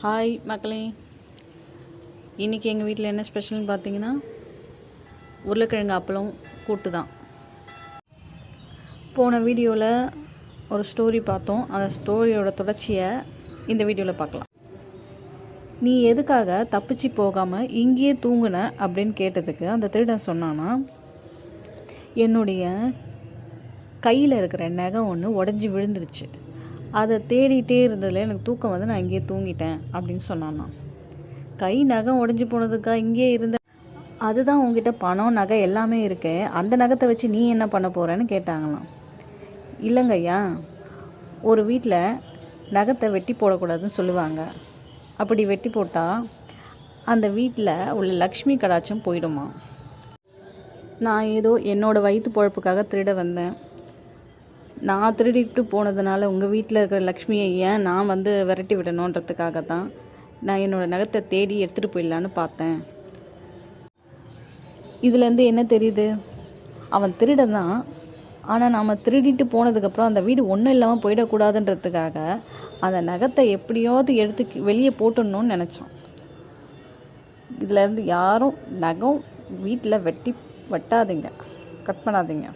Hi மக்களே, இன்றைக்கி எங்கள் வீட்டில் என்ன ஸ்பெஷல்னு பார்த்தீங்கன்னா உருளைக்கிழங்கு அப்பளம் கூட்டு தான். போன வீடியோவில் ஒரு ஸ்டோரி பார்த்தோம். அந்த ஸ்டோரியோட தொடர்ச்சியை இந்த வீடியோவில் பார்க்கலாம். நீ எதுக்காக தப்பிச்சு போகாமல் இங்கேயே தூங்குன அப்படின்னு கேட்டதுக்கு அந்த திருடன் சொன்னான்னா, என்னுடைய கையில் இருக்கிற நகம் ஒன்று உடஞ்சி விழுந்துருச்சு, அதை தேடிகிட்டே இருந்ததில் எனக்கு தூக்கம் வந்து நான் இங்கேயே தூங்கிட்டேன் அப்படின்னு சொன்னான்னா. கை நகம் உடஞ்சி போனதுக்கா இங்கேயே இருந்த? அதுதான் உங்ககிட்ட பணம் நகை எல்லாமே இருக்கு, அந்த நகத்தை வச்சு நீ என்ன பண்ண போகிறேன்னு கேட்டாங்களாம். இல்லைங்கய்யா, ஒரு வீட்டில் நகத்தை வெட்டி போடக்கூடாதுன்னு சொல்லுவாங்க. அப்படி வெட்டி போட்டால் அந்த வீட்டில் உள்ள லக்ஷ்மி கடாட்சம் போயிடுமா. நான் ஏதோ என்னோடய வயிற்று பொழப்புக்காக திருட வந்தேன். நான் திருடிட்டு போனதுனால உங்கள் வீட்டில் இருக்கிற லக்ஷ்மியை ஏன் நான் வந்து விரட்டி விடணுன்றதுக்காக தான் நான் என்னோடய நகத்தை தேடி எடுத்துகிட்டு போயிடலான்னு பார்த்தேன். இதுலேருந்து என்ன தெரியுது? அவன் திருடன் தான், ஆனால் நாம் திருடிட்டு போனதுக்கப்புறம் அந்த வீடு ஒன்றும் இல்லாமல் போயிடக்கூடாதுன்றதுக்காக அந்த நகத்தை எப்படியாவது எடுத்து வெளியே போட்டுடணும்னு நினச்சான். இதிலேருந்து யாரும் நகம் வீட்டில் வெட்டாதீங்க, கட் பண்ணாதீங்க.